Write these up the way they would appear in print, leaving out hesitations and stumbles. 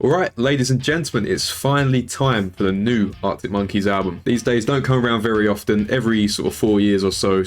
Alright, ladies and gentlemen, it's finally time for the new Arctic Monkeys album. These days don't come around very often, every sort of 4 years or so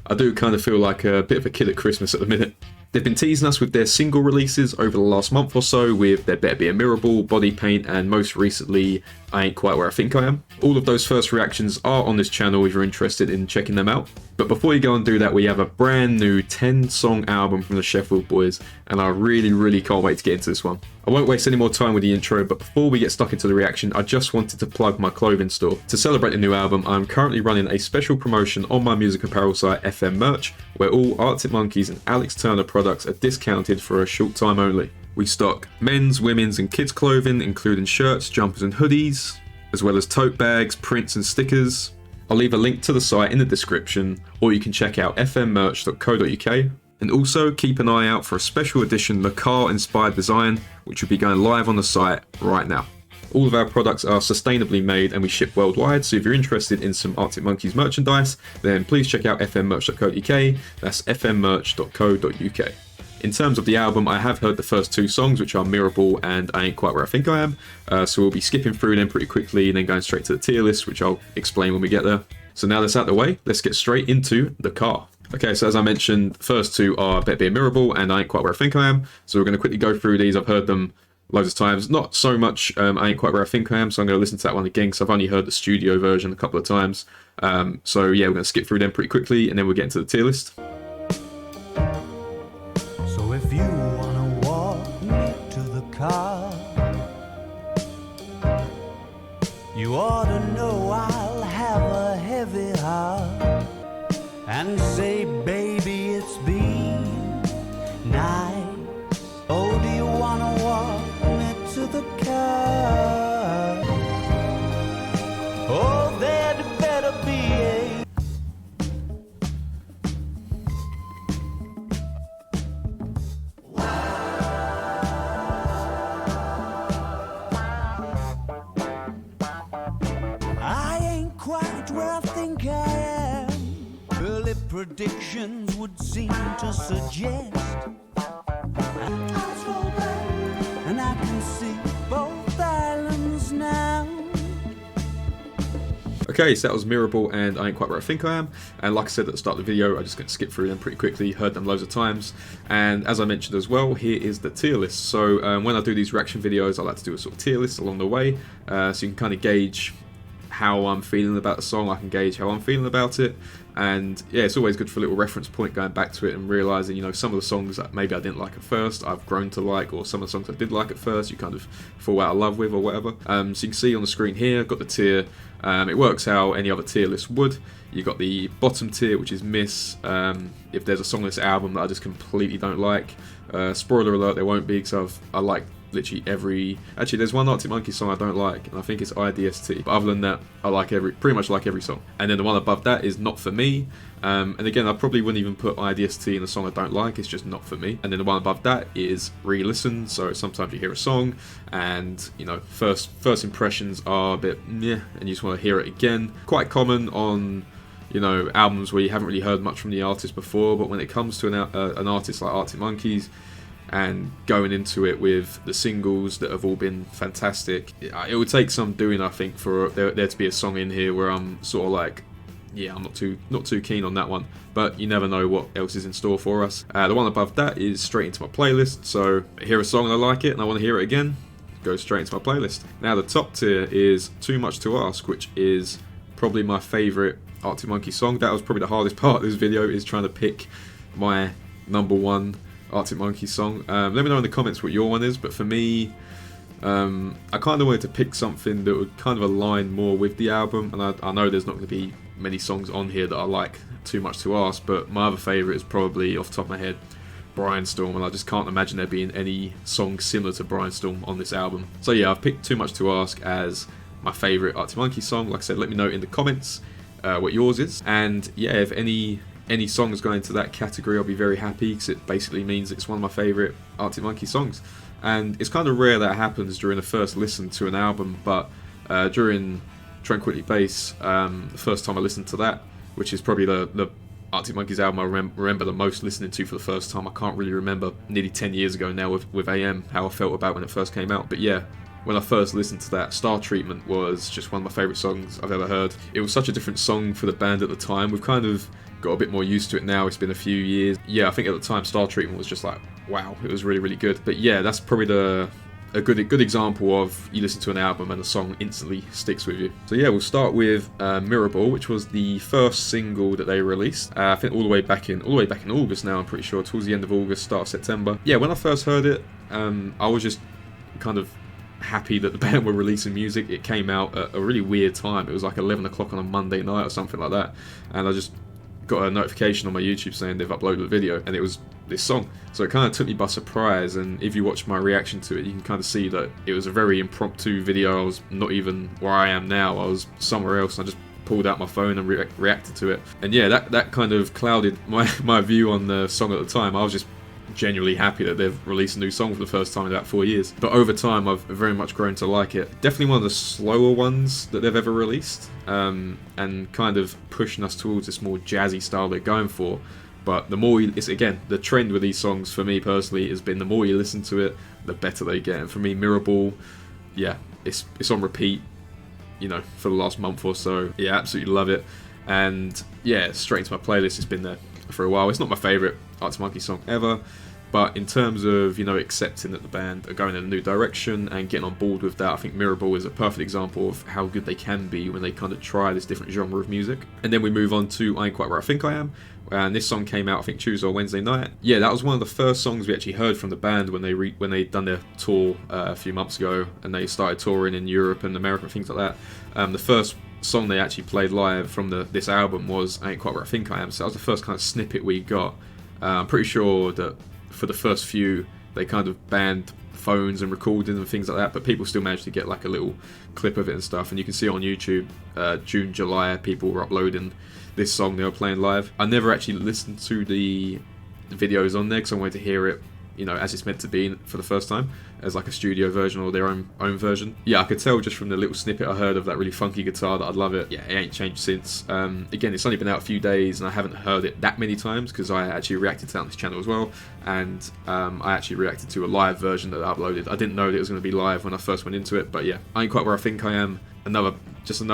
I do kind of feel like a bit of a kid at Christmas at the minute. They've been teasing us with their single releases over the last month or so with their Better Be a Mirrorball, Body Paint, and most recently, I Ain't Quite Where I Think I Am. All of those first reactions are on this channel if you're interested in checking them out. But before you go and do that, we have a brand new 10-song album from the Sheffield Boys, and I really can't wait to get into this one. I won't waste any more time with the intro, but before we get stuck into the reaction, I just wanted to plug my clothing store. To celebrate the new album, I'm currently running a special promotion on my music apparel site FM Merch, where all Arctic Monkeys and Alex Turner products are discounted for a short time only. We stock men's, women's and kids clothing, including shirts, jumpers and hoodies, as well as tote bags, prints and stickers. I'll leave a link to the site in the description, or you can check out fmmerch.co.uk. And also keep an eye out for a special edition Le Car inspired design, which will be going live on the site right now. All of our products are sustainably made and we ship worldwide, so if you're interested in some Arctic Monkeys merchandise, then please check out fmmerch.co.uk, that's fmmerch.co.uk. In terms of the album, I have heard the first two songs, which are Mirrorball and I Ain't Quite Where I Think I Am, so we'll be skipping through them pretty quickly and then going straight to the tier list, which I'll explain when we get there. So now that's out of the way, let's get straight into the car. Okay, so as I mentioned, the first two are Better Be a Mirrorball and I Ain't Quite Where I Think I Am, so we're going to quickly go through these. I've heard them loads of times, not so much I Ain't Quite Where I Think I Am, so I'm going to listen to that one again because I've only heard the studio version a couple of times. So yeah, we're going to skip through them pretty quickly and then we'll get into the tier list. So if you want to walk me to the car, you ought to know I'll have a heavy heart and say, baby, it's been nice. Oh, do you want to walk me to the car? Oh, there'd better be a I ain't quite where I think I am. Early predictions would seem to suggest and I can see both islands now. Okay, so that was Mirrorball and I Ain't Quite Where I Think I Am, and like I said at the start of the video, I'm just going to skip through them pretty quickly, heard them loads of times, and as I mentioned as well, here is the tier list. So when I do these reaction videos, I like to do a sort of tier list along the way, so you can kind of gauge how I'm feeling about the song, I can gauge how I'm feeling about it, and yeah, it's always good for a little reference point going back to it and realising, you know, some of the songs that maybe I didn't like at first, I've grown to like, or some of the songs I did like at first, you kind of fall out of love with or whatever. So you can see on the screen here, I've got the tier, it works how any other tier list would. You've got the bottom tier, which is miss, if there's a song on this album that I just completely don't like. Spoiler alert, there won't be, because I like literally every, actually there's one Arctic Monkeys song I don't like, and I think it's IDST, but other than that I like pretty much like every song. And then the one above that is Not For Me, and again I probably wouldn't even put IDST in a song I don't like, it's just Not For Me. And then the one above that is Re-Listen, so sometimes you hear a song and, you know, first impressions are a bit meh and you just want to hear it again. Quite common on, you know, albums where you haven't really heard much from the artist before, but when it comes to an artist like Arctic Monkeys and going into it with the singles that have all been fantastic, it would take some doing, I think, for there to be a song in here where I'm sort of like, yeah, I'm not too keen on that one, but you never know what else is in store for us. The one above that is straight into my playlist, so I hear a song and I like it and I want to hear it again, go straight into my playlist. Now the top tier is Too Much To Ask, which is probably my favourite Arctic Monkeys song. That was probably the hardest part of this video, is trying to pick my number one Arctic Monkeys song. Let me know in the comments what your one is, but for me, I kind of wanted to pick something that would kind of align more with the album, and I know there's not going to be many songs on here that I like Too Much To Ask, but my other favourite is probably, off the top of my head, Brainstorm, and I just can't imagine there being any song similar to Brainstorm on this album. So yeah, I've picked Too Much To Ask as my favourite Arctic Monkeys song. Like I said, let me know in the comments what yours is, and yeah, if any songs go into that category, I'll be very happy, because it basically means it's one of my favourite Arctic Monkeys songs. And it's kind of rare that happens during the first listen to an album, but during Tranquility Base, the first time I listened to that, which is probably the Arctic Monkeys album I remember the most listening to for the first time. I can't really remember, nearly 10 years ago now with AM, how I felt about when it first came out. But yeah, when I first listened to that, Star Treatment was just one of my favourite songs I've ever heard. It was such a different song for the band at the time. We've kind of got a bit more used to it now. It's been a few years. Yeah, I think at the time Star Treatment was just like, wow, it was really, really good. But yeah, that's probably a good example of you listen to an album and the song instantly sticks with you. So yeah, we'll start with Mirrorball, which was the first single that they released. I think all the way back in August now. I'm pretty sure towards the end of August, start of September. Yeah, when I first heard it, I was just kind of happy that the band were releasing music. It came out at a really weird time. It was like 11 o'clock on a Monday night or something like that, and I just got a notification on my YouTube saying they've uploaded a video, and it was this song. So it kind of took me by surprise, and if you watch my reaction to it, you can kind of see that it was a very impromptu video. I was not even where I am now. I was somewhere else, and I just pulled out my phone and reacted to it. And yeah, that kind of clouded my view on the song at the time. I was just genuinely happy that they've released a new song for the first time in about 4 years. But over time, I've very much grown to like it. Definitely one of the slower ones that they've ever released, and kind of pushing us towards this more jazzy style they're going for. But the more it's again, the trend with these songs for me personally has been the more you listen to it, the better they get. And for me, Mirrorball, yeah, it's on repeat, you know, for the last month or so. Yeah, absolutely love it. And yeah, straight into my playlist. It's been there for a while. It's not my favourite Arctic Monkeys song ever, but in terms of, you know, accepting that the band are going in a new direction and getting on board with that, I think Mirrorball is a perfect example of how good they can be when they kind of try this different genre of music. And then we move on to I Ain't Quite Where I Think I Am, and this song came out, I think, Tuesday or Wednesday night. Yeah, that was one of the first songs we actually heard from the band when they'd done their tour a few months ago, and they started touring in Europe and America and things like that. The first song they actually played live from this album was I Ain't Quite Where I Think I Am, so that was the first kind of snippet we got. I'm pretty sure that for the first few they kind of banned phones and recording and things like that, but people still managed to get like a little clip of it and stuff, and you can see it on YouTube. June, July, people were uploading this song they were playing live. I never actually listened to the videos on there because I wanted to hear it, you know, as it's meant to be for the first time, as like a studio version or their own version. Yeah, I could tell just from the little snippet I heard of that really funky guitar that I'd love it. Yeah, it ain't changed since. Again, it's only been out a few days and I haven't heard it that many times because I actually reacted to that on this channel as well, and I actually reacted to a live version that I uploaded. I didn't know that it was going to be live when I first went into it, but yeah, I Ain't Quite Where I Think I Am, another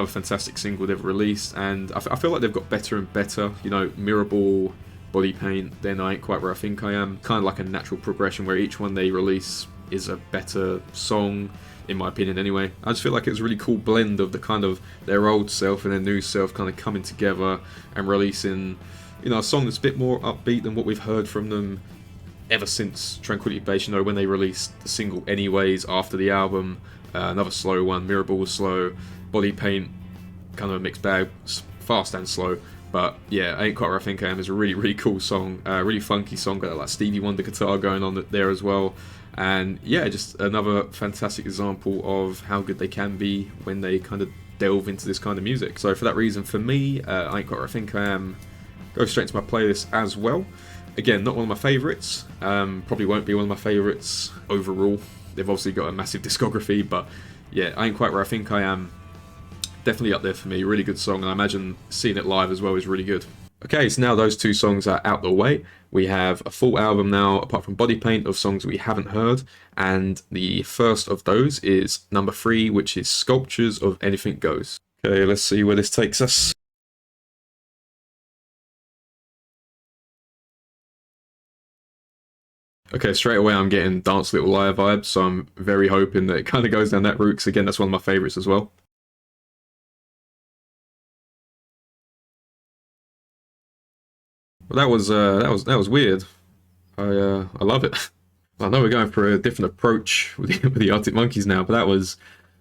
fantastic single they've released, and I feel like they've got better and better. You know, Mirrorball, Body Paint, then I Ain't Quite Where I Think I Am, kind of like a natural progression where each one they release is a better song, in my opinion anyway. I just feel like it's a really cool blend of the kind of their old self and their new self kind of coming together and releasing, you know, a song that's a bit more upbeat than what we've heard from them ever since Tranquility Base, you know, when they released the single Anyways after the album. Another slow one, Mirrorball was slow, Body Paint, kind of a mixed bag, fast and slow. But yeah, I Ain't Quite Where I Think I Am is a really, really cool song, really funky song, got that like Stevie Wonder guitar going on there as well. And yeah, just another fantastic example of how good they can be when they kind of delve into this kind of music. So for that reason, for me, I Ain't Quite Where I Think I Am goes straight into my playlist as well. Again, not one of my favourites, probably won't be one of my favourites overall. They've obviously got a massive discography, but yeah, I Ain't Quite Where I Think I Am, definitely up there for me. Really good song, and I imagine seeing it live as well is really good. Okay, so now those two songs are out the way. We have a full album now, apart from Body Paint, of songs we haven't heard, and the first of those is number 3, which is Sculptures of Anything Goes. Okay, let's see where this takes us. Okay, straight away I'm getting Dance Little Liar vibes, so I'm very hoping that it kind of goes down that route, because again, that's one of my favourites as well. Well, that was weird. I love it. I know we're going for a different approach with the Arctic Monkeys now, but that was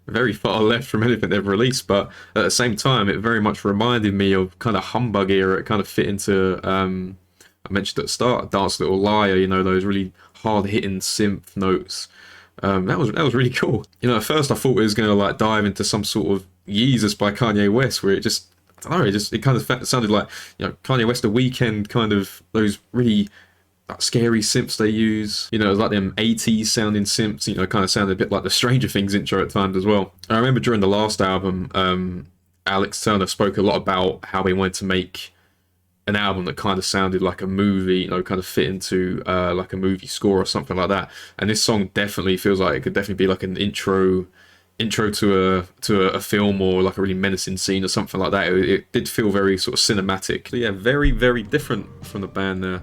very far left from anything they've released. But at the same time, it very much reminded me of kind of Humbug era. It kind of fit into, I mentioned at the start, Dance Little Liar, you know, those really hard-hitting synth notes. That was really cool. You know, at first I thought it was going to like dive into some sort of Yeezus by Kanye West, where it just, I don't know, it kind of sounded like, you know, Kanye West, The Weeknd, kind of those really like scary synths they use. You know, it was like them 80s sounding synths, you know, kind of sounded a bit like the Stranger Things intro at times as well. I remember during the last album, Alex Turner spoke a lot about how he wanted to make an album that kind of sounded like a movie, you know, kind of fit into like a movie score or something like that. And this song definitely feels like it could definitely be like an intro to a film, or like a really menacing scene or something like that. It did feel very sort of cinematic. But yeah, very, very different from the band there.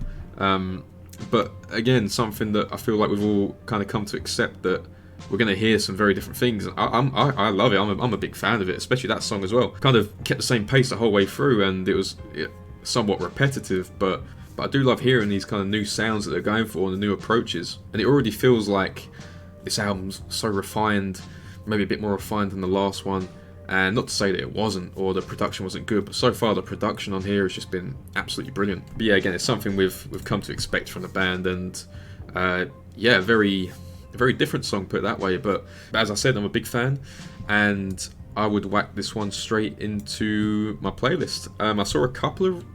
But again, something that I feel like we've all kind of come to accept, that we're going to hear some very different things. I love it. I'm a big fan of it, especially that song as well. Kind of kept the same pace the whole way through, and it was somewhat repetitive, but I do love hearing these kind of new sounds that they're going for and the new approaches. And it already feels like this album's so refined, maybe a bit more refined than the last one. And not to say that it wasn't, or the production wasn't good, but so far the production on here has just been absolutely brilliant. But yeah, again, it's something we've come to expect from the band, and yeah, very different song, put it that way. But as I said, I'm a big fan, and I would whack this one straight into my playlist. I saw a couple of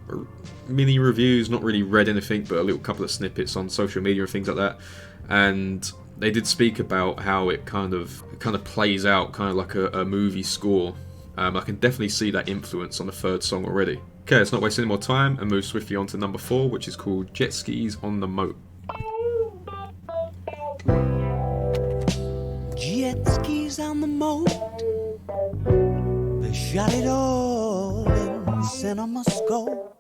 mini reviews, not really read anything, but a little couple of snippets on social media and things like that, and they did speak about how it kind of plays out kind of like a movie score. I can definitely see that influence on the third song already. Okay, let's not waste any more time and move swiftly on to number 4, which is called Jet Skis on the Moat. Jet skis on the moat, they shot it all in cinema scope,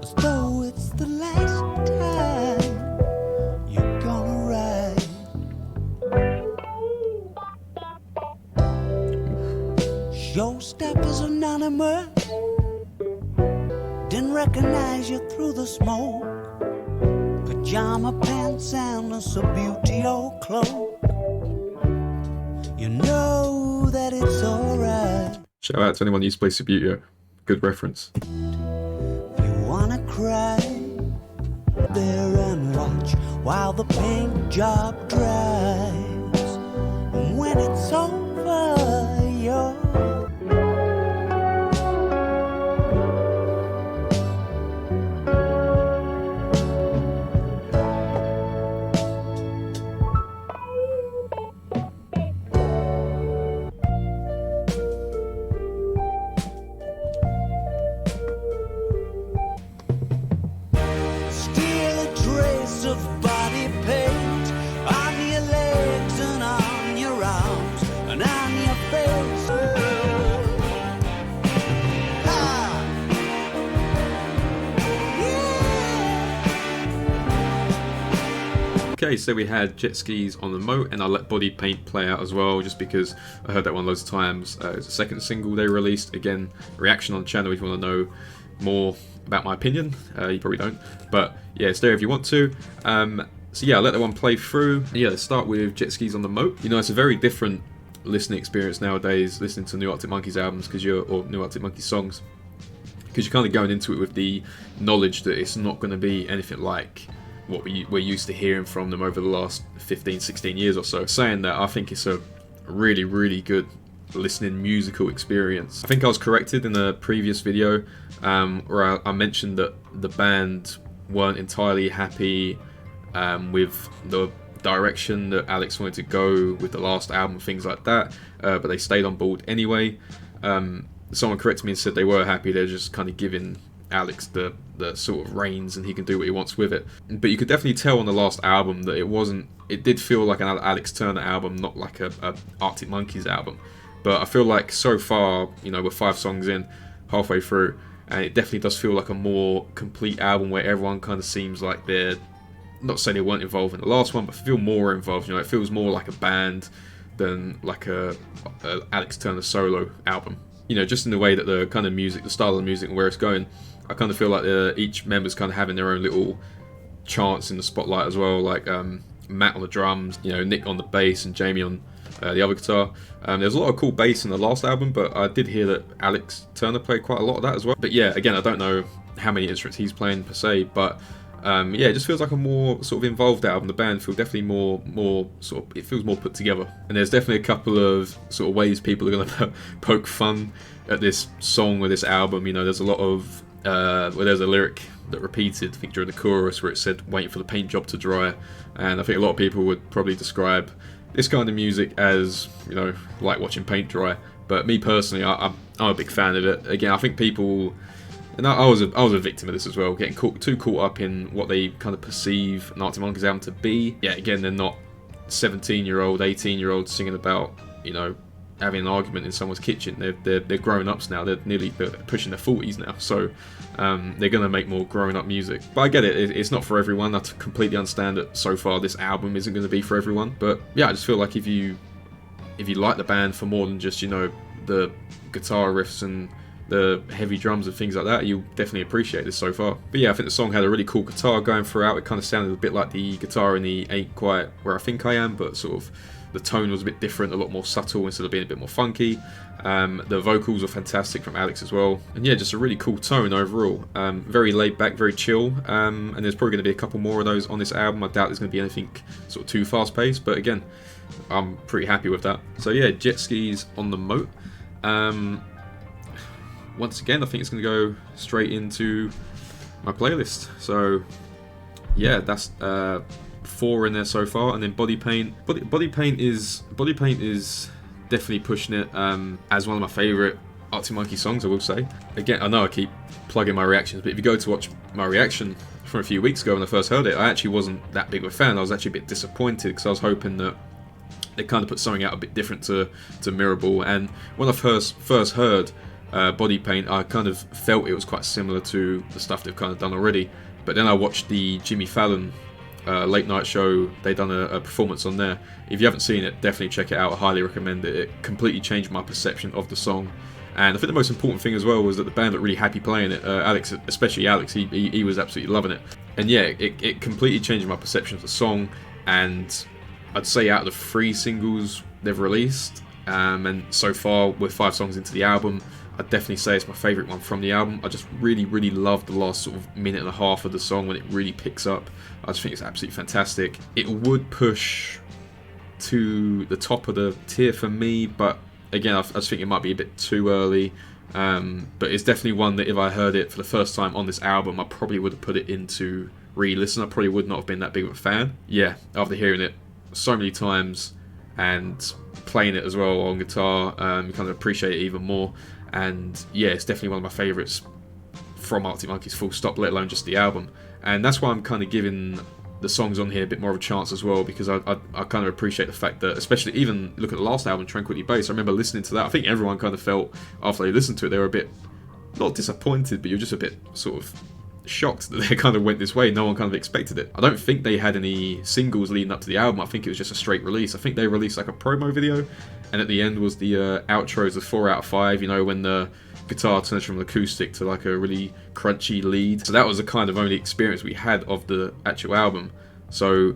as though it's the last time you're gonna ride. Showstoppers anonymous, didn't recognize you through the smoke. Pajama pants and a Subutio cloak, you know that it's alright. Shout out to anyone who used to play Subutio. Good reference. If you wanna cry, there and watch while the paint job dries. And when it's over, you're of body paint on your legs and on your arms and on your face. Ah. Yeah. Okay, so we had Jet Skis on the Moat, and I let Body Paint play out as well, just because I heard that one loads of times. It's the second single they released. Again, reaction on the channel if you want to know more about my opinion. You probably don't, but yeah, it's there if you want to. So yeah, I'll let that one play through. Yeah, let's start with Jet Skis on the Moat. You know, it's a very different listening experience nowadays, listening to New Arctic Monkeys albums, or New Arctic Monkeys songs, because you're kind of going into it with the knowledge that it's not going to be anything like what we're used to hearing from them over the last 15, 16 years or so. Saying that, I think it's a really, really good listening musical experience. I think I was corrected in the previous video where I mentioned that the band weren't entirely happy with the direction that Alex wanted to go with the last album, things like that, but they stayed on board anyway. Someone corrected me and said they were happy, they're just kind of giving Alex the sort of reins and he can do what he wants with it. But you could definitely tell on the last album that it did feel like an Alex Turner album, not like a Arctic Monkeys album. But I feel like so far, you know, we're 5 songs in, halfway through, and it definitely does feel like a more complete album where everyone kind of seems like they're, not saying they weren't involved in the last one, but feel more involved. You know, it feels more like a band than like a Alex Turner solo album. You know, just in the way that the kind of music, the style of the music and where it's going, I kind of feel like each member's kind of having their own little chants in the spotlight as well, like Matt on the drums, you know, Nick on the bass, and Jamie on the other guitar. There's a lot of cool bass in the last album, but I did hear that Alex Turner played quite a lot of that as well. But yeah, again, I don't know how many instruments he's playing per se, but yeah, it just feels like a more sort of involved album. The band feel definitely more sort of, it feels more put together. And there's definitely a couple of sort of ways people are going to poke fun at this song or this album. You know, there's a lot of where there's a lyric that repeated, I think during the chorus, where it said waiting for the paint job to dry, and I think a lot of people would probably describe this kind of music as, you know, like watching paint dry. But me personally, I'm a big fan of it. Again, I think people And I was a victim of this as well, getting too caught up in what they kind of perceive an Arctic Monkeys album to be. Yeah, again, they're not 17-year-old, 18-year-olds singing about, you know, having an argument in someone's kitchen. They're grown ups now. They're pushing their 40s now, so they're gonna make more grown up music. But I get it. It's not for everyone. I completely understand that so far this album isn't going to be for everyone. But yeah, I just feel like if you like the band for more than just, you know, the guitar riffs and the heavy drums and things like that, you'll definitely appreciate this so far. But yeah, I think the song had a really cool guitar going throughout. It kind of sounded a bit like the guitar in the Ain't Quite Where I Think I Am, but sort of the tone was a bit different, a lot more subtle instead of being a bit more funky. The vocals were fantastic from Alex as well. And yeah, just a really cool tone overall. Very laid back, very chill. And there's probably going to be a couple more of those on this album. I doubt there's going to be anything sort of too fast paced, but again, I'm pretty happy with that. So yeah, Jet Skis on the Moat. Once again, I think it's going to go straight into my playlist. So yeah, that's 4 in there so far, and then Body Paint. Body Paint is definitely pushing it as one of my favourite Arctic Monkeys songs, I will say. Again, I know I keep plugging my reactions, but if you go to watch my reaction from a few weeks ago when I first heard it, I actually wasn't that big of a fan. I was actually a bit disappointed because I was hoping that they kind of put something out a bit different to Mirrorball. And when I first heard Body Paint, I kind of felt it was quite similar to the stuff they've kind of done already. But then I watched the Jimmy Fallon late night show. They done a performance on there. If you haven't seen it, definitely check it out. I highly recommend it. It completely changed my perception of the song. And I think the most important thing as well was that the band looked really happy playing it. Alex, especially Alex, he was absolutely loving it. And yeah, it completely changed my perception of the song. And I'd say out of the 3 singles they've released, and so far with 5 songs into the album, I'd definitely say it's my favourite one from the album. I just really love the last sort of minute and a half of the song when it really picks up. I just think it's absolutely fantastic. It would push to the top of the tier for me, but again, I just think it might be a bit too early. But it's definitely one that if I heard it for the first time on this album, I probably would have put it into re-listen. I probably would not have been that big of a fan. Yeah, after hearing it so many times and playing it as well on guitar, you kind of appreciate it even more. And yeah, it's definitely one of my favourites from Arctic Monkeys, full stop, let alone just the album. And that's why I'm kind of giving the songs on here a bit more of a chance as well, because I kind of appreciate the fact that, especially even look at the last album, Tranquility Base, I remember listening to that. I think everyone kind of felt after they listened to it, they were a bit, not disappointed, but you're just a bit sort of shocked that they kind of went this way. No one kind of expected it. I don't think they had any singles leading up to the album. I think it was just a straight release. I think they released like a promo video, and at the end was the outros of 4 out of 5, you know, when the guitar turns from an acoustic to like a really crunchy lead. So that was the kind of only experience we had of the actual album. So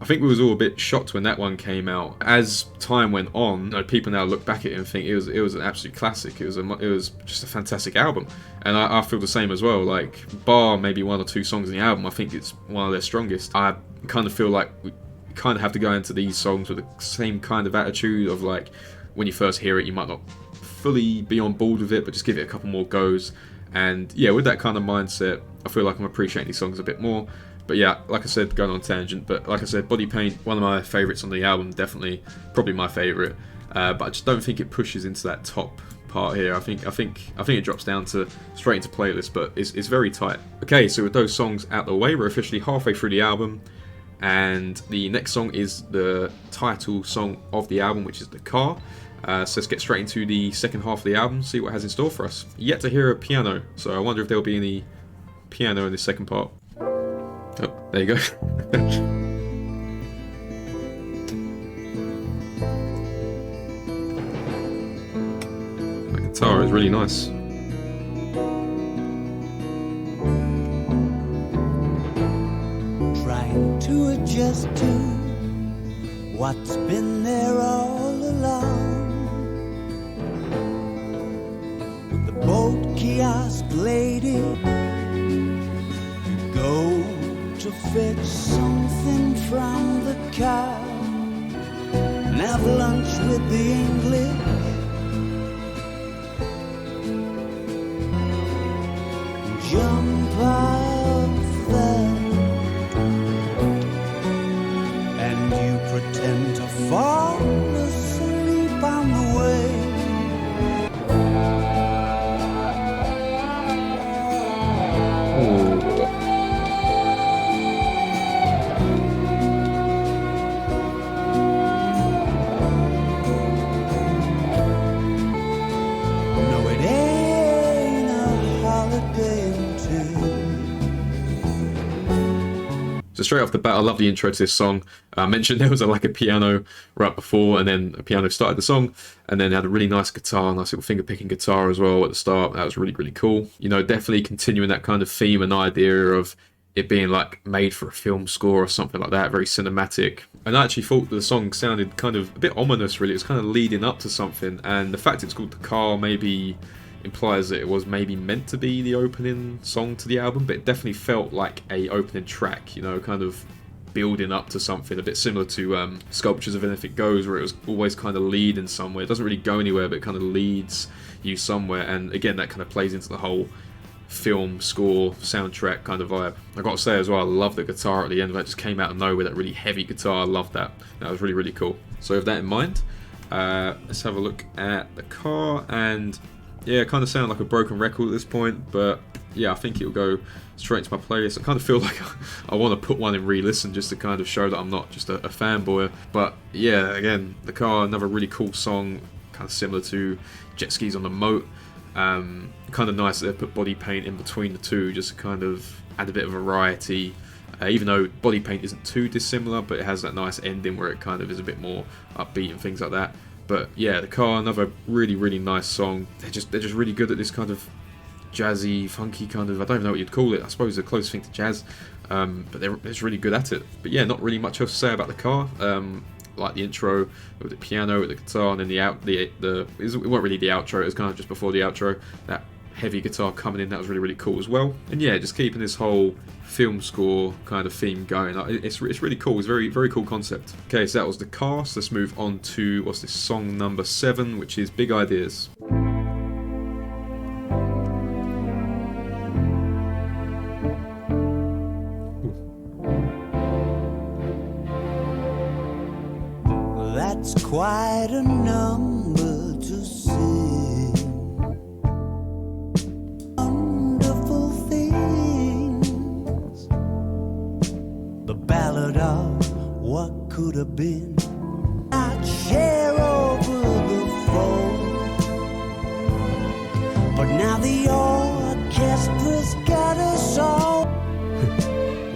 I think we was all a bit shocked when that one came out. As time went on, you know, people now look back at it and think it was an absolute classic. It was just a fantastic album, and I feel the same as well. Like, bar maybe 1 or 2 songs in the album, I think it's one of their strongest. I kind of feel like we kind of have to go into these songs with the same kind of attitude of like, when you first hear it, you might not fully be on board with it, but just give it a couple more goes. And yeah, with that kind of mindset, I feel like I'm appreciating these songs a bit more. But yeah, like I said, going on a tangent, but like I said, Body Paint, one of my favourites on the album, definitely, probably my favourite. But I just don't think it pushes into that top part here. I think it drops down to straight into playlist, but it's very tight. Okay, so with those songs out the way, we're officially halfway through the album, and the next song is the title song of the album, which is The Car. So let's get straight into the second half of the album, see what it has in store for us. Yet to hear a piano, so I wonder if there'll be any piano in the second part. Oh, there you go. The guitar is really nice. Trying to adjust to what's been there all along. With the boat kiosk lady, you go to fetch something from the car and have lunch with the English. Jump off there and you pretend to fall asleep on the way. So straight off the bat, I love the intro to this song. I mentioned there was like a piano right before, and then a piano started the song, and then it had a really nice guitar, nice little finger picking guitar as well at the start. That was really, really cool. You know, definitely continuing that kind of theme and idea of it being like made for a film score or something like that, very cinematic. And I actually thought the song sounded kind of a bit ominous, really. It was kind of leading up to something, and the fact it's called The Car maybe implies that it was maybe meant to be the opening song to the album, but it definitely felt like a opening track, you know, kind of building up to something a bit similar to Sculptures of Anything Goes, where it was always kind of leading somewhere. It doesn't really go anywhere, but it kind of leads you somewhere, and again, that kind of plays into the whole film score soundtrack kind of vibe. I gotta say as well, I love the guitar at the end of that. Just came out of nowhere, that really heavy guitar. I love that. That was really, really cool. So with that in mind, let's have a look at the car. And yeah, it kind of sounded like a broken record at this point, but yeah, I think it'll go straight into my playlist. I kind of feel like I want to put one in re-listen just to kind of show that I'm not just a fanboy. But yeah, again, the car, another really cool song, kind of similar to Jet Skis on the Moat. Kind of nice that they put body paint in between the two, just to kind of add a bit of variety. Even though body paint isn't too dissimilar, but it has that nice ending where it kind of is a bit more upbeat and things like that. But yeah, the car, another really, really nice song. They're just really good at this kind of jazzy, funky kind of, I don't even know what you'd call it. I suppose the closest thing to jazz, but they're just really good at it. But yeah, not really much else to say about the car. Like the intro with the piano, with the guitar, and then it wasn't really the outro. It was kind of just before the outro. That heavy guitar coming in, that was really, really cool as well. And yeah, just keeping this whole film score kind of theme going. It's really cool. It's very, very cool concept. Okay, so that was the cast. Let's move on to what's this, song number 7, which is Big Ideas. That's quite a number to sing. Wonderful things. The ballad of what could have been. I'd share over the phone. But now the orchestra's got us all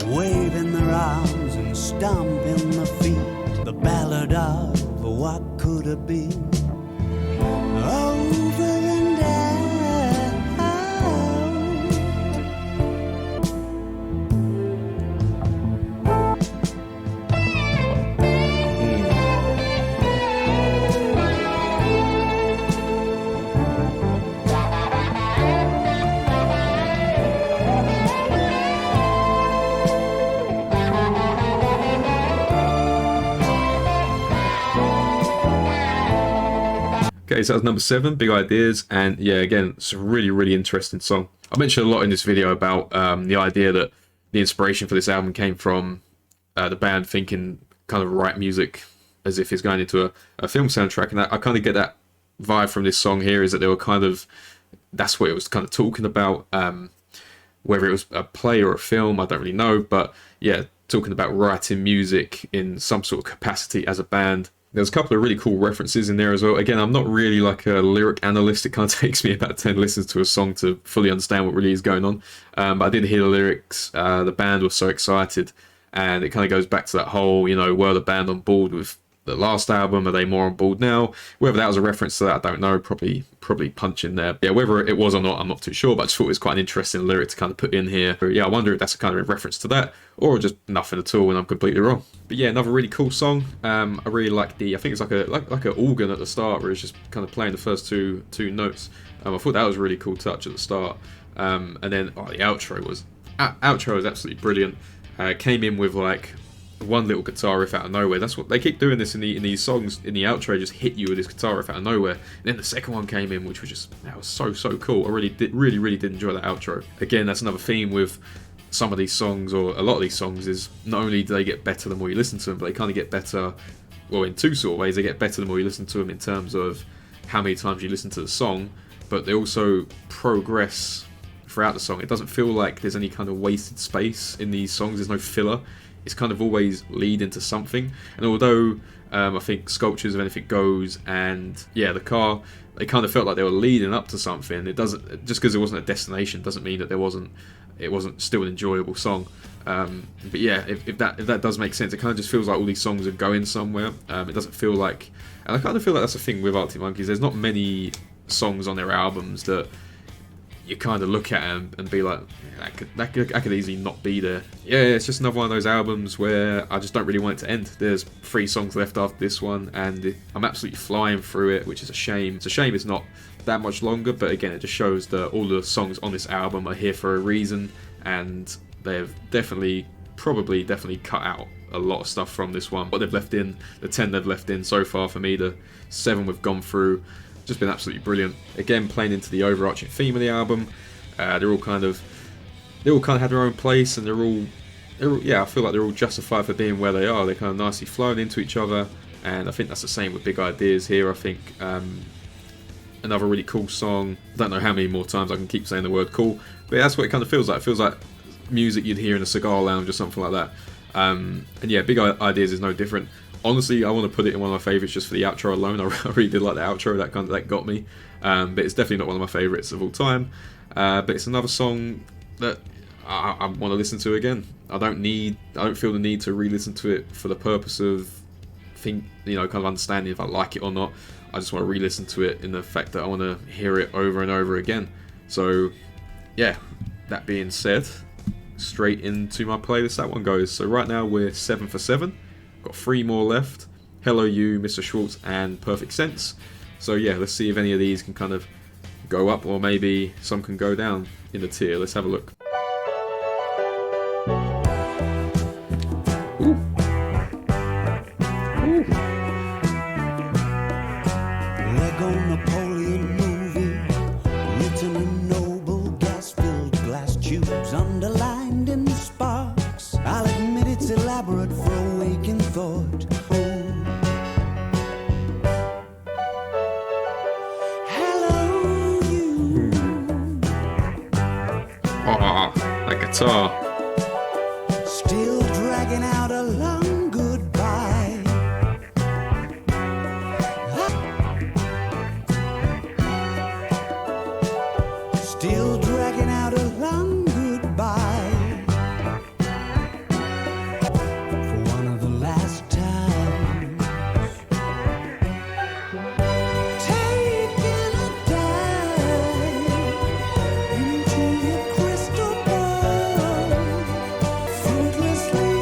waving their arms and stomping their feet. The ballad of what could have been, over and Okay, so that was number 7, Big Ideas, and yeah, again, it's a really, really interesting song. I mentioned a lot in this video about the idea that the inspiration for this album came from the band thinking kind of write music as if it's going into a film soundtrack, and I kind of get that vibe from this song here, is that they were kind of, that's what it was kind of talking about, whether it was a play or a film, I don't really know, but yeah, talking about writing music in some sort of capacity as a band. There's a couple of really cool references in there as well. Again, I'm not really like a lyric analyst. It kind of takes me about 10 listens to a song to fully understand what really is going on. But I did hear the lyrics. The band was so excited. And it kind of goes back to that whole, you know, were the band on board with the last album? Are they more on board now? Whether that was a reference to that, I don't know. Probably punch in there. Yeah, whether it was or not, I'm not too sure. But I just thought it was quite an interesting lyric to kind of put in here. But yeah, I wonder if that's a kind of reference to that, or just nothing at all, and I'm completely wrong. But yeah, another really cool song. I really like I think it's like an organ at the start, where it's just kind of playing the first two notes. I thought that was a really cool touch at the start. And then the outro was absolutely brilliant. Came in with like one little guitar riff out of nowhere. That's what they keep doing this in these songs. In the outro, just hit you with this guitar riff out of nowhere. And then the second one came in, which was just, that was so cool. I really did enjoy that outro. Again, that's another theme with some of these songs, or a lot of these songs, is not only do they get better the more you listen to them, but they kind of get better, well, in two sort of ways. They get better the more you listen to them in terms of how many times you listen to the song, but they also progress throughout the song. It doesn't feel like there's any kind of wasted space in these songs. There's no filler. It's kind of always lead into something. And although I think Sculptures of Anything Goes and yeah, The Car, they kind of felt like they were leading up to something. It doesn't, just because it wasn't a destination doesn't mean that there wasn't it wasn't still an enjoyable song. But yeah, if that does make sense, it kind of just feels like all these songs are going somewhere. It doesn't feel like, and I kind of feel like that's the thing with Arctic Monkeys. There's not many songs on their albums that you kind of look at and be like, that could easily not be there. Yeah, it's just another one of those albums where I just don't really want it to end. There's 3 songs left after this one, and I'm absolutely flying through it, which is a shame. It's a shame it's not that much longer, but again, it just shows that all the songs on this album are here for a reason, and they've definitely cut out a lot of stuff from this one. What they've left in, the 10 they've left in so far for me, the 7 we've gone through, just been absolutely brilliant. Again, playing into the overarching theme of the album. They all kind of have their own place, and they're all I feel like they're all justified for being where they are. They're kind of nicely flowing into each other, and I think that's the same with Big Ideas here. I think another really cool song. I don't know how many more times I can keep saying the word cool, but that's what it kind of feels like. It feels like music you'd hear in a cigar lounge or something like that. And yeah, Big Ideas is no different. Honestly, I want to put it in one of my favourites just for the outro alone. I really did like the outro. That got me. But it's definitely not one of my favourites of all time. But it's another song that I want to listen to again. I don't feel the need to re-listen to it for the purpose of kind of understanding if I like it or not. I just want to re-listen to it in the fact that I want to hear it over and over again. So yeah, that being said, straight into my playlist that one goes. So right now we're 7 for 7. Got 3 more left. Hello You, Mr. Schwartz, and Perfect Sense. So yeah, let's see if any of these can kind of go up, or maybe some can go down in the tier. Let's have a look. Ooh. Ooh. Lego Napoleon movie, written in noble gas-filled glass tubes, underlined in sparks. I'll admit it's elaborate for a waking thought. Hello, you. Oh, that guitar. Still dragging out a long goodbye. Still dragging out a long goodbye. For one of the last times. Taking a dive into your crystal ball. Fruitlessly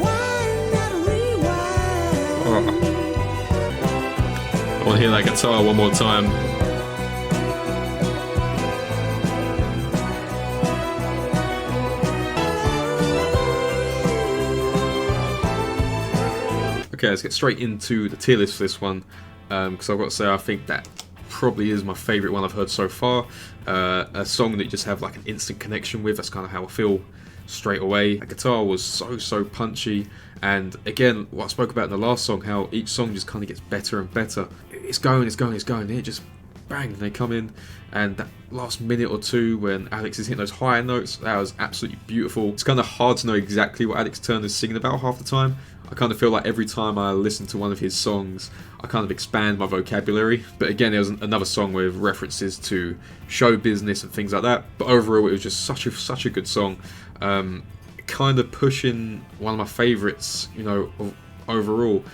wind and rewind. Oh. I want to hear that guitar one more time. Okay, let's get straight into the tier list for this one, because I've got to say I think that probably is my favourite one I've heard so far. A song that you just have like an instant connection with. That's kind of how I feel straight away. The guitar was so punchy, and again, what I spoke about in the last song, how each song just kind of gets better and better. It's going, and it just bang, they come in, and that last minute or two when Alex is hitting those higher notes, that was absolutely beautiful. It's kind of hard to know exactly what Alex Turner's singing about half the time. I kind of feel like every time I listen to one of his songs, I kind of expand my vocabulary. But again, there was another song with references to show business and things like that. But overall, it was just such a good song. Kind of pushing one of my favourites, overall.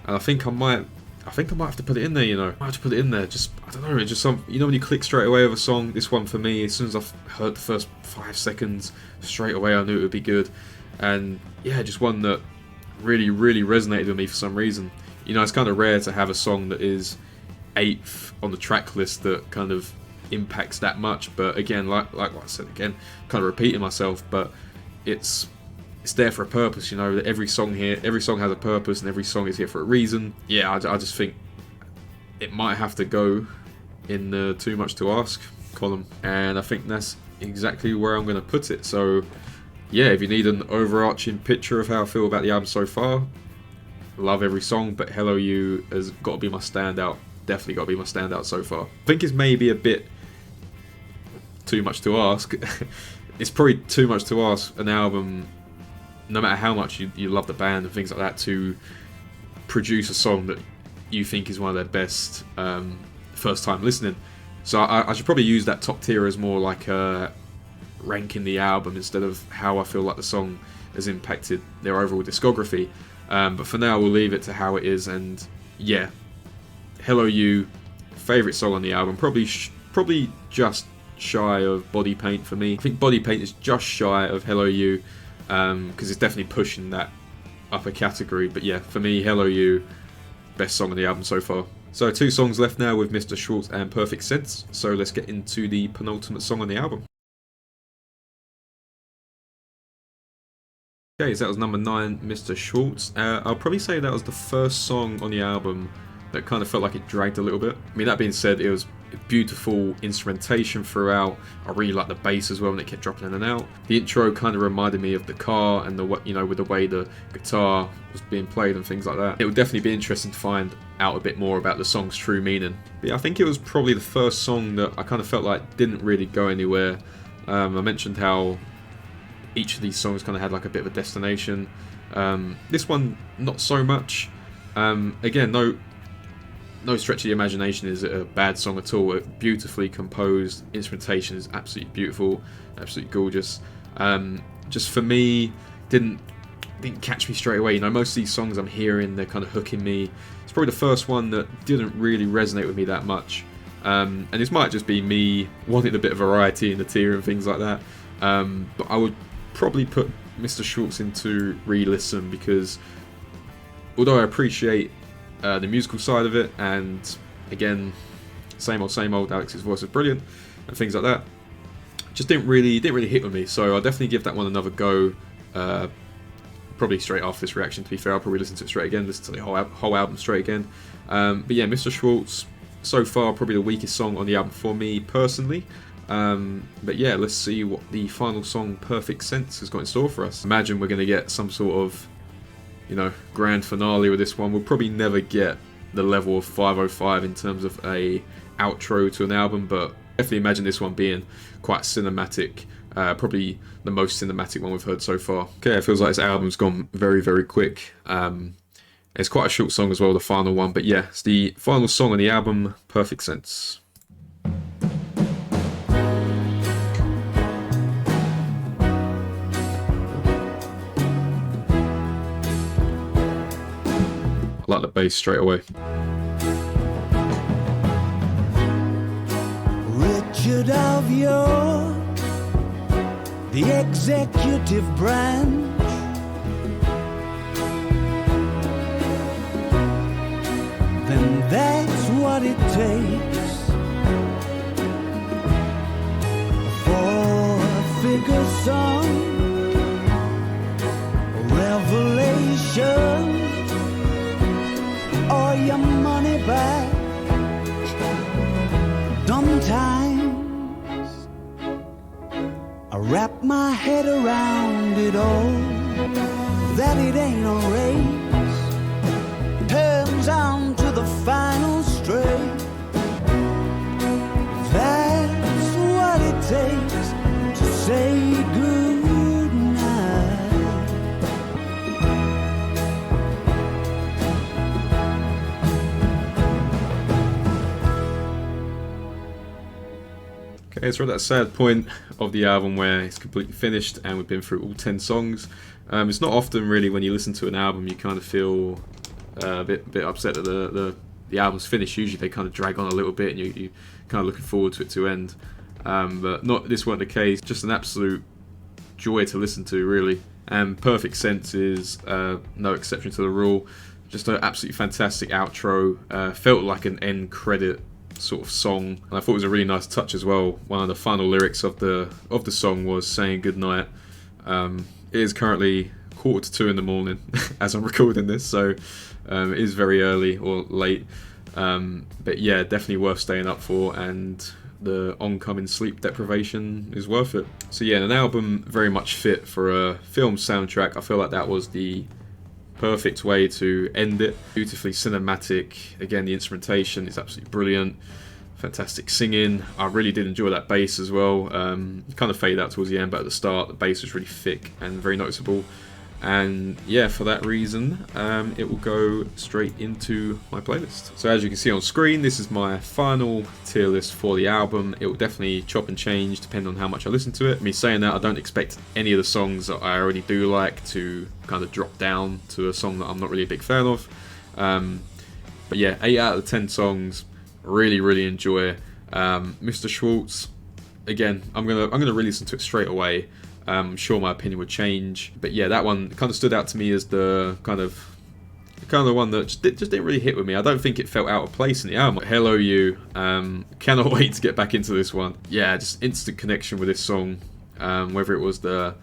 And I think I might have to put it in there. I have to put it in there. Just, I don't know. It's just some. When you click straight away with a song. This one for me, as soon as I heard the first 5 seconds, straight away I knew it would be good. And yeah, just one that really resonated with me for some reason. It's kind of rare to have a song that is 8th on the track list that kind of impacts that much. But again, like what I said again, kind of repeating myself, but it's there for a purpose. That every song has a purpose, and every song is here for a reason. Yeah, I just think it might have to go in the Too Much to Ask column, and I think that's exactly where I'm going to put it. So yeah, if you need an overarching picture of how I feel about the album so far, love every song, but Hello You has got to be my standout. Definitely got to be my standout so far. I think it's maybe a bit too much to ask. It's probably too much to ask an album, no matter how much you love the band and things like that, to produce a song that you think is one of their best first time listening. So I should probably use that top tier as more like ranking the album instead of how I feel like the song has impacted their overall discography. But for now, we'll leave it to how it is. And yeah, Hello You, favourite song on the album, probably just shy of Body Paint for me. I think Body Paint is just shy of Hello You, because it's definitely pushing that upper category. But yeah, for me, Hello You, best song on the album so far. So 2 songs left now with Mr. Schwartz and Perfect Sense. So let's get into the penultimate song on the album. Okay, so that was number 9, Mr. Schwartz. I'll probably say that was the first song on the album that kind of felt like it dragged a little bit. I mean, that being said, it was beautiful instrumentation throughout. I really liked the bass as well, and it kept dropping in and out. The intro kind of reminded me of the car and with the way the guitar was being played and things like that. It would definitely be interesting to find out a bit more about the song's true meaning. But yeah, I think it was probably the first song that I kind of felt like didn't really go anywhere. I mentioned how each of these songs kind of had like a bit of a destination. This one, not so much. Again, no stretch of the imagination is it a bad song at all. A beautifully composed instrumentation is absolutely beautiful, absolutely gorgeous. Just for me, didn't catch me straight away. Most of these songs I'm hearing, they're kind of hooking me. It's probably the first one that didn't really resonate with me that much. And this might just be me wanting a bit of variety in the tier and things like that. But I would probably put Mr. Schwartz into re-listen, because although I appreciate the musical side of it, and again, same old, Alex's voice is brilliant and things like that, just didn't really hit with me. So I'll definitely give that one another go, probably straight after this reaction. To be fair, I'll probably listen to it straight again, listen to the whole album straight again. But yeah, Mr. Schwartz, so far probably the weakest song on the album for me personally. But yeah, let's see what the final song, Perfect Sense, has got in store for us. Imagine we're going to get some sort of grand finale with this one. We'll probably never get the level of 505 in terms of a outro to an album, but definitely imagine this one being quite cinematic. Probably the most cinematic one we've heard so far. Okay, it feels like this album's gone very, very quick. It's quite a short song as well, the final one, but yeah, it's the final song on the album, Perfect Sense. I like the bass straight away. Richard of York, the executive branch, then that's what it takes for a figure song, a revelation, or your money back. Sometimes I wrap my head around it all, that it ain't a race, turns on to the final straight. That's what it takes to say good night. Okay, so we're at that sad point of the album where it's completely finished and we've been through all 10 songs. It's not often really when you listen to an album you kind of feel a bit upset that the album's finished. Usually they kind of drag on a little bit and you kind of looking forward to it to end. But this weren't the case. Just an absolute joy to listen to, really. And Perfect Sense is no exception to the rule. Just an absolutely fantastic outro. Felt like an end credit sort of song, and I thought it was a really nice touch as well. One of the final lyrics of the song was saying goodnight. It is currently 1:45 in the morning as I'm recording this, so it is very early or late, but yeah, definitely worth staying up for, and the oncoming sleep deprivation is worth it. So yeah, an album very much fit for a film soundtrack. I feel like that was the perfect way to end it. Beautifully cinematic. Again, the instrumentation is absolutely brilliant. Fantastic singing. I really did enjoy that bass as well. It kind of faded out towards the end, but at the start the bass was really thick and very noticeable. And yeah, for that reason, it will go straight into my playlist. So as you can see on screen, this is my final tier list for the album. It will definitely chop and change depending on how much I listen to it. Me saying that, I don't expect any of the songs that I already do like to kind of drop down to a song that I'm not really a big fan of. But yeah, 8 out of the 10 songs, really enjoy. Mr. Schwartz, again, I'm gonna re-listen to it straight away. I'm sure my opinion would change, but yeah, that one kind of stood out to me as the kind of one that just didn't really hit with me. I don't think it felt out of place in the album. Hello You, cannot wait to get back into this one. Yeah, just instant connection with this song, whether it was the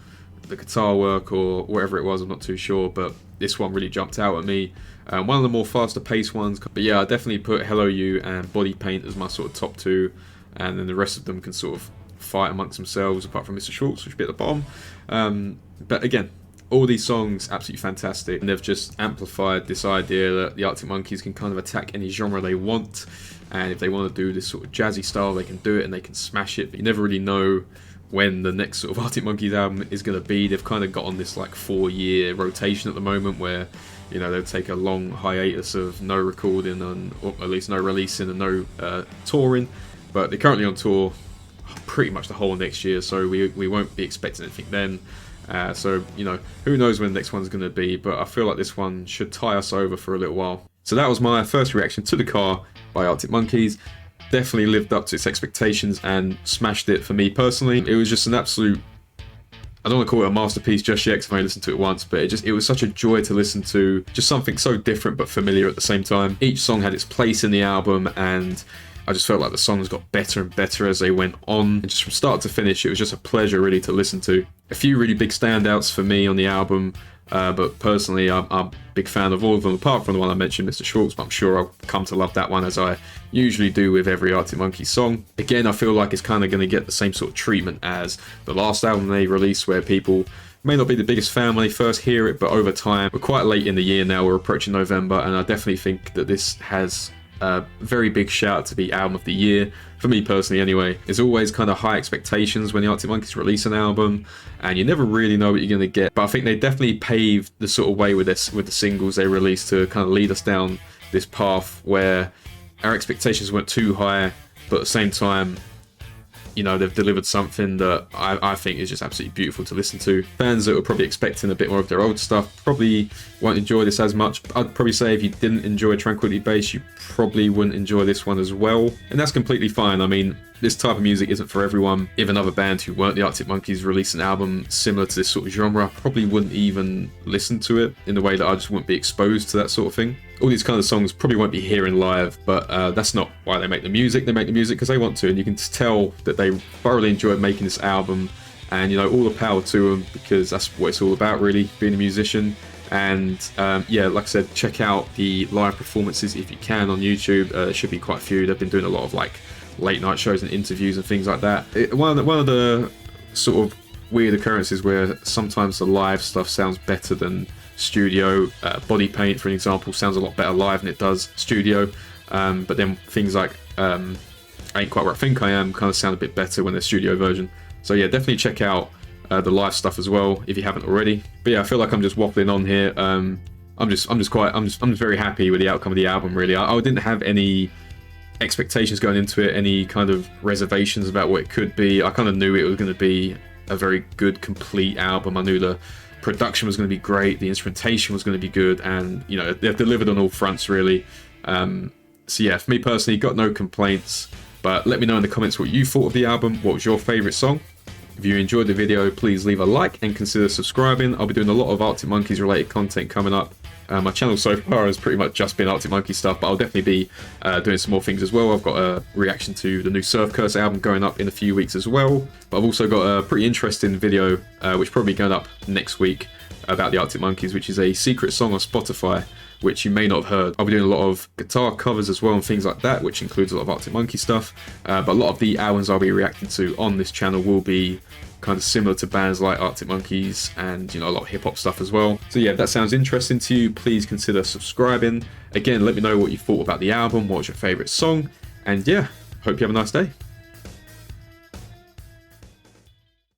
guitar work or whatever it was, I'm not too sure, but this one really jumped out at me. One of the more faster paced ones, but yeah, I definitely put Hello You and Body Paint as my sort of top two, and then the rest of them can sort of fight amongst themselves, apart from Mr. Schwartz, which would be at the bottom. But again, all these songs absolutely fantastic, and they've just amplified this idea that the Arctic Monkeys can kind of attack any genre they want, and if they want to do this sort of jazzy style, they can do it and they can smash it, but you never really know when the next sort of Arctic Monkeys album is going to be. They've kind of got on this like 4-year rotation at the moment where, you know, they'll take a long hiatus of no recording and, or at least no releasing and no touring, but they're currently on tour pretty much the whole next year, so we won't be expecting anything then. So, you know, who knows when the next one's going to be, but I feel like this one should tie us over for a little while. So that was my first reaction to The Car by Arctic Monkeys. Definitely lived up to its expectations and smashed it for me personally. It was just an absolute, I don't want to call it a masterpiece just yet because I've only listened to it once, but it was such a joy to listen to. Just something so different but familiar at the same time. Each song had its place in the album, and I just felt like the songs got better and better as they went on. And just from start to finish, it was just a pleasure really to listen to. A few really big standouts for me on the album, but personally I'm a big fan of all of them, apart from the one I mentioned, Mr. Schwartz, but I'm sure I'll come to love that one as I usually do with every Arctic Monkeys song. Again, I feel like it's kind of going to get the same sort of treatment as the last album they released, where people may not be the biggest fan when they first hear it, but over time, we're quite late in the year now, we're approaching November, and I definitely think that this has a very big shout to be album of the year, for me personally anyway. There's always kind of high expectations when the Arctic Monkeys release an album, and you never really know what you're going to get, but I think they definitely paved the sort of way with the singles they released to kind of lead us down this path where our expectations weren't too high, but at the same time, you know, they've delivered something that I think is just absolutely beautiful to listen to. Fans that were probably expecting a bit more of their old stuff probably won't enjoy this as much. I'd probably say if you didn't enjoy Tranquility Base, you probably wouldn't enjoy this one as well. And that's completely fine. I mean, this type of music isn't for everyone. If another band who weren't the Arctic Monkeys released an album similar to this sort of genre, I probably wouldn't even listen to it in the way that I just wouldn't be exposed to that sort of thing. All these kind of songs probably won't be hearing live, but that's not why they make the music. They make the music because they want to, and you can tell that they thoroughly enjoyed making this album, and, you know, all the power to them, because that's what it's all about really, being a musician. And yeah, like I said, check out the live performances if you can on YouTube. There should be quite a few. They've been doing a lot of like late night shows and interviews and things like that. One of the sort of weird occurrences where sometimes the live stuff sounds better than studio. Body Paint, for an example, sounds a lot better live than it does studio, but then things like Ain't Quite Where I Think I Am kind of sound a bit better when they're studio version. So yeah, definitely check out the live stuff as well if you haven't already. But yeah, I feel like I'm just waffling on here. I'm just very happy with the outcome of the album really. I didn't have any expectations going into it, any kind of reservations about what it could be. I kind of knew it was going to be a very good, complete album. I knew the production was going to be great, the instrumentation was going to be good, and, you know, they've delivered on all fronts really. So yeah, for me personally, got no complaints. But let me know in the comments what you thought of the album. What was your favourite song? If you enjoyed the video, please leave a like and consider subscribing. I'll be doing a lot of Arctic Monkeys related content coming up. My channel so far has pretty much just been Arctic Monkey stuff, but I'll definitely be doing some more things as well. I've got a reaction to the new Surf Curse album going up in a few weeks as well. But I've also got a pretty interesting video, which will probably going up next week, about the Arctic Monkeys, which is a secret song on Spotify, which you may not have heard. I'll be doing a lot of guitar covers as well and things like that, which includes a lot of Arctic Monkey stuff. But a lot of the albums I'll be reacting to on this channel will be kind of similar to bands like Arctic Monkeys, and, you know, a lot of hip-hop stuff as well. So yeah, if that sounds interesting to you, please consider subscribing. Again, let me know what you thought about the album, what was your favourite song, and yeah, hope you have a nice day.